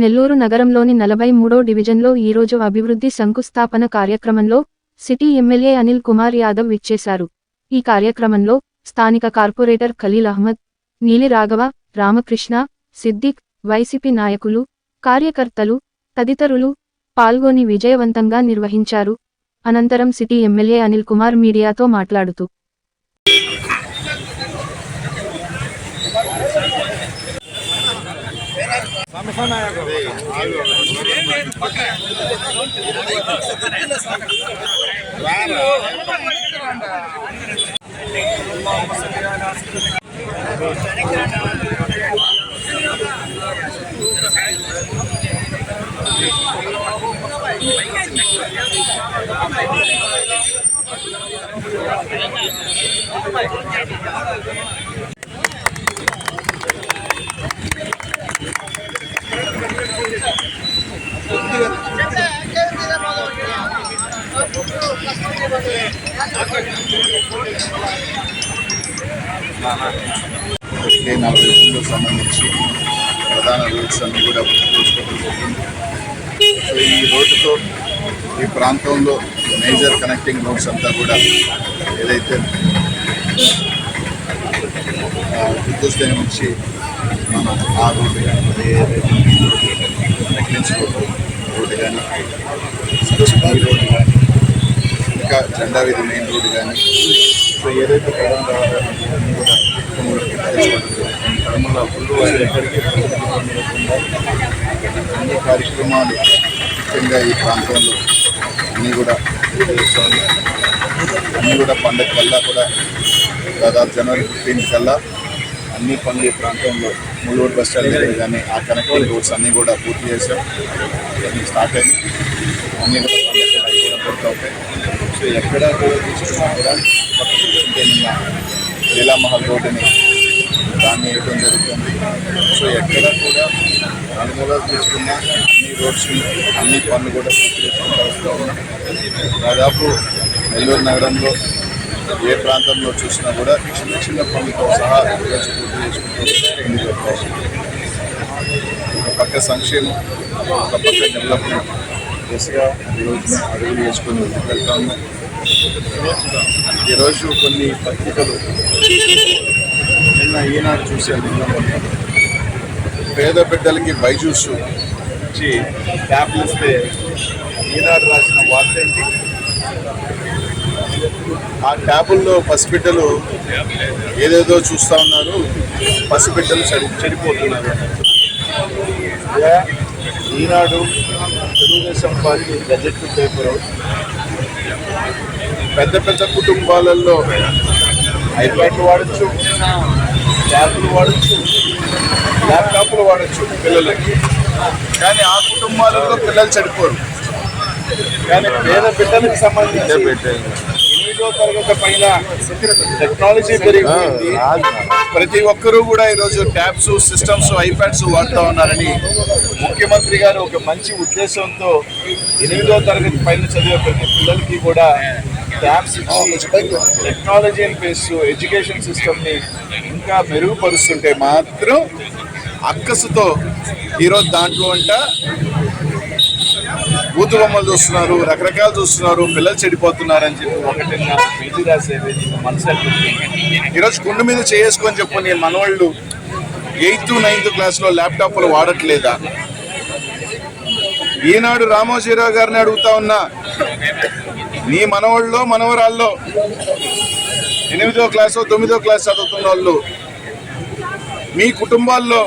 నెల్లూరు నగరంలోని 43వ డివిజన్లో ఈరోజు అభివృద్ధి శంకుస్థాపన కార్యక్రమంలో సిటీ ఎమ్మెల్యే అనిల్ కుమార్ యాదవ్ విచ్చేశారు. ఈ కార్యక్రమంలో స్థానిక కార్పొరేటర్ ఖలీల్ అహ్మద్, నీలి రాఘవ, రామకృష్ణ, సిద్దిక్, వైసీపీ నాయకులు, కార్యకర్తలు తదితరులు పాల్గొని విజయవంతంగా నిర్వహించారు. అనంతరం సిటీ ఎమ్మెల్యే అనిల్ కుమార్ మీడియాతో మాట్లాడుతూ సంబంధించి ప్రధాన రూట్స్ అన్ని కూడా చూసుకోవడం జరిగింది. సో ఈ రోడ్డుతో ఈ ప్రాంతంలో మేజర్ కనెక్టింగ్ రోడ్స్ అంతా కూడా ఏదైతే గుర్తుస్తే నుంచి మనం ఆ రోడ్డు కానీ రోడ్డు కానీ ఈ రోడ్డు కానీ ఇంకా జెండా వీధి మెయిన్ రోడ్డు కానీ సో ఏదైతే ప్రధాన రహదారులు కూడా కర్మల ఫుల్ ఎక్కడికి అన్ని కార్యక్రమాలు ముఖ్యంగా ఈ ప్రాంతంలో అన్నీ కూడా చేస్తాము. అన్నీ కూడా పండుగ కల్లా కూడా దాదాపు జనవరి 15 కల్లా అన్ని పనులు ఈ ప్రాంతంలో ముల్లూరు బస్ స్టాండ్ దగ్గర కానీ ఆ కనెక్టింగ్ రోడ్స్ అన్నీ కూడా పూర్తి చేసాం. అన్నీ స్టార్ట్ అయ్యి అన్నీ కూడా అవి కూడా పూర్తవుతాయి. సో ఎక్కడ కూడా తీసుకున్నా కూడా నిన్న లీలామహల్ రోడ్డుని దాన్ని వేయడం జరుగుతుంది. సో ఎక్కడ కూడా నలుమూలలు తీసుకున్న అన్ని రోడ్స్ని అన్ని పనులు కూడా పూర్తి చేసుకుంటూ వస్తూ ఉన్నాం. దాదాపు నెల్లూరు నగరంలో ఏ ప్రాంతంలో చూసినా కూడా చిన్న చిన్న పనులతో సహా పూర్తి చేసుకుంటూ ఒక పక్క సంక్షేమం, ఒక పక్క డెవలప్మెంట్ దిశగా ఈరోజు అడుగులు వేసుకొని వెళ్తా ఉన్నాం. ఈరోజు కొన్ని పత్రికలు నిన్న ఈనాడు చూశాను. పేద బిడ్డలకి బైజూస్ ఇచ్చి ట్యాబ్లు ఇస్తే ఈనాడు రాసిన వార్త ఏంటి? ఆ ట్యాబుల్లో పసిబిడ్డలు ఏదేదో చూస్తూ ఉన్నారు, పసిబిడ్డలు చెడిపోతున్నారు. ఈనాడు తెలుగుదేశం పార్టీ గజెట్ పేపరు పెద్ద పెద్ద కుటుంబాలలో ఐప్యాడ్లు వాడచ్చు, ట్యాబ్లు వాడచ్చు, ల్యాప్టాప్లు వాడచ్చు పిల్లలకి. కానీ ఆ కుటుంబాలలో పిల్లలు చెడిపోరు. కానీ పేద బిడ్డలకు సంబంధించి 8వ తరగతి పైన టెక్నాలజీ పెరిగిపోయింది. ప్రతి ఒక్కరూ కూడా ఈరోజు ట్యాబ్స్, సిస్టమ్స్, ఐప్యాడ్స్ వాడుతూ ఉన్నారని ముఖ్యమంత్రి గారు ఒక మంచి ఉద్దేశంతో 8వ తరగతి పైన చదివే ప్రతి పిల్లలకి కూడా ట్యాబ్స్ ఇచ్చి టెక్నాలజీ బేస్ ఎడ్యుకేషన్ సిస్టమ్ని ఇంకా మెరుగుపరుస్తుంటే మాత్రం అక్కసుతో ఈరోజు దాంట్లో అంట బూతు బొమ్మలు చూస్తున్నారు, రకరకాలు చూస్తున్నారు, పిల్లలు చెడిపోతున్నారని చెప్పి ఒకటి పేజీ రాసేది మనసు. ఈరోజు గుండె మీద చేసుకొని చెప్పు, నీ మనవాళ్ళు 8th, 9th క్లాస్లో ల్యాప్టాప్లు వాడట్లేదా? ఈనాడు రామోజీరావు గారిని అడుగుతా ఉన్నా, నీ మనవాళ్ళలో మనవరాల్లో 8వ క్లాసు 9వ క్లాస్ చదువుతున్న వాళ్ళు మీ కుటుంబాల్లో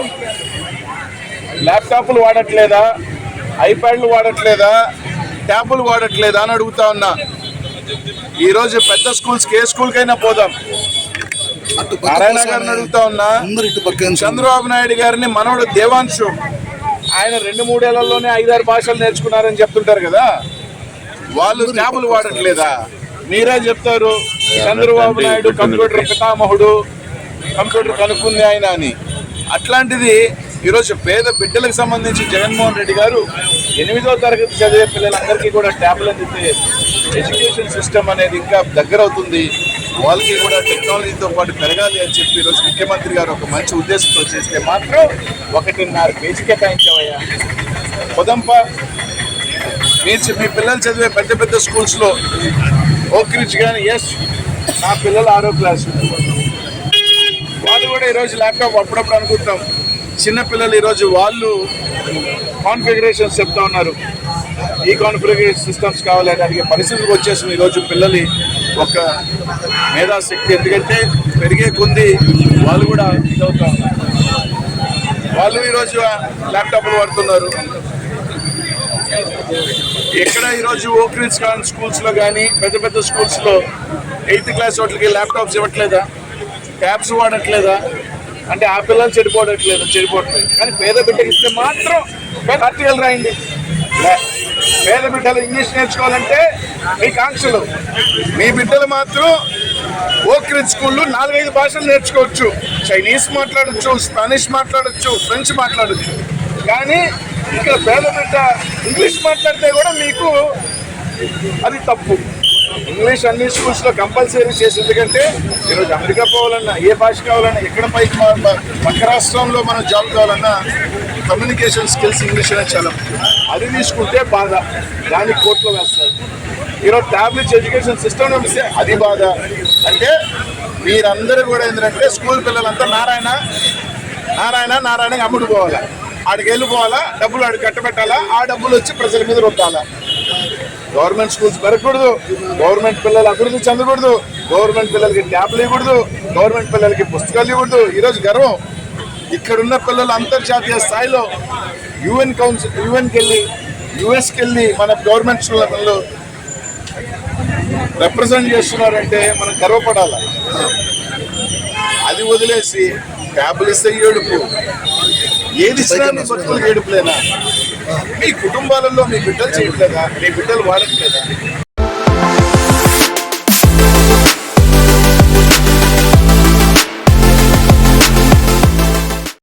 ల్యాప్టాప్లు వాడట్లేదా, ఐప్యాడ్లు వాడట్లేదా, ట్యాబ్లు వాడట్లేదా అని అడుగుతా ఉన్నా. ఈరోజు పెద్ద స్కూల్స్కి ఏ స్కూల్కైనా పోదాం, నారాయణ గారిని అడుగుతా ఉన్నా, చంద్రబాబు నాయుడు గారిని మనవడు దేవాంశు ఆయన 2-3 ఏళ్లలోనే 5-6 భాషలు నేర్చుకున్నారని చెప్తుంటారు కదా, వాళ్ళు ట్యాబులు వాడట్లేదా? మీరే చెప్తారు చంద్రబాబు నాయుడు కంప్యూటర్ పితామహుడు, కంప్యూటర్ కనుక్కుంది ఆయన అని. అట్లాంటిది ఈరోజు పేద బిడ్డలకు సంబంధించి జగన్మోహన్ రెడ్డి గారు 8వ తరగతి చదివే పిల్లలందరికీ కూడా ట్యాబ్లు అందితే ఎడ్యుకేషన్ సిస్టమ్ అనేది ఇంకా దగ్గర అవుతుంది. వాళ్ళకి కూడా టెక్నాలజీతో పాటు పెరగాలి అని చెప్పి ఈరోజు ముఖ్యమంత్రి గారు ఒక మంచి ఉద్దేశంతో చేస్తే మాత్రం 1.5 పేజీ కేటాయించావయ్యా. పొదంప మీ పిల్లలు చదివే పెద్ద పెద్ద స్కూల్స్లో ఓక్రిచ్ కానీ నా పిల్లలు 6వ క్లాసు వాళ్ళు కూడా ఈరోజు ల్యాప్టాప్ అప్పుడప్పుడు అనుకుంటాం. చిన్నపిల్లలు ఈరోజు వాళ్ళు కాన్ఫిగరేషన్స్ చెప్తా ఉన్నారు. ఈ కాన్ఫిగరేషన్ సిస్టమ్స్ కావాలని అడిగే పరిస్థితులకు వచ్చేసింది ఈరోజు పిల్లలు ఒక మేధాశక్తి. ఎందుకంటే పెరిగే కొద్ది వాళ్ళు కూడా ఇదవుతా ఉన్నారు. వాళ్ళు ఈరోజు ల్యాప్టాప్లు వాడుతున్నారు. ఎక్కడ ఈరోజు ఓక్రిచ్ స్కూల్స్లో కానీ పెద్ద పెద్ద స్కూల్స్లో 8th క్లాస్ వాటికి ల్యాప్టాప్స్ ఇవ్వట్లేదా, ట్యాబ్స్ వాడట్లేదా అంటే ఆ పిల్లలు చెడిపోవట్లేదు. కానీ పేద బిడ్డకి ఇస్తే మాత్రం ఆర్టికల్ రాయండి. పేద బిడ్డలు ఇంగ్లీష్ నేర్చుకోవాలంటే మీకు ఆంక్షలు. మీ బిడ్డలు మాత్రం ఓక్రిచ్ స్కూల్లో 4-5 భాషలు నేర్చుకోవచ్చు. చైనీస్ మాట్లాడచ్చు, స్పానిష్ మాట్లాడచ్చు, ఫ్రెంచ్ మాట్లాడచ్చు. కానీ ఇక్కడ పేద బిడ్డ ఇంగ్లీష్ మాట్లాడితే కూడా మీకు అది తప్పు. ఇంగ్లీష్ అన్ని స్కూల్స్లో కంపల్సరీ చేసి, ఎందుకంటే ఈరోజు అమెరికా పోవాలన్నా, ఏ భాష కావాలన్నా, ఎక్కడ పైకి పక్క రాష్ట్రంలో మనం జాబ్ కావాలన్నా కమ్యూనికేషన్ స్కిల్స్ ఇంగ్లీష్ అనేది చాలా అది తీసుకుంటే బాధ, దానికి కోర్టులో వేస్తారు. ఈరోజు ట్యాబ్లెట్స్ ఎడ్యుకేషన్ సిస్టమ్ నడిస్తే అది బాధ. అంటే మీరందరూ కూడా ఏంటంటే స్కూల్ పిల్లలంతా నారాయణ అమ్ముడు పోవాలా, ఆడికి వెళ్ళిపోవాలా, డబ్బులు ఆడికి కట్టబెట్టాలా, ఆ డబ్బులు వచ్చి ప్రజల మీద రుద్దాలా. గవర్నమెంట్ స్కూల్స్ పెరగకూడదు, గవర్నమెంట్ పిల్లలు అభివృద్ధి చెందకూడదు, గవర్నమెంట్ పిల్లలకి ట్యాబ్లు ఇవ్వకూడదు, గవర్నమెంట్ పిల్లలకి పుస్తకాలు ఇవ్వకూడదు. ఈరోజు గర్వం ఇక్కడున్న పిల్లలు అంతర్జాతీయ స్థాయిలో యుఎన్కి వెళ్ళి యుఎస్కి వెళ్ళి మన గవర్నమెంట్ స్కూళ్ళలో రిప్రజెంట్ చేస్తున్నారంటే మనం గర్వపడాలి. అది వదిలేసి ట్యాబ్లు ఇస్తే ఏడుపు, ఏది ఇచ్చినా మీ బతుకులు ఏడుపులేనా? మీ కుటుంబాలలో మీ బిడ్డలు చేయట్లేదా, మీ బిడ్డలు వాడట్లేదా?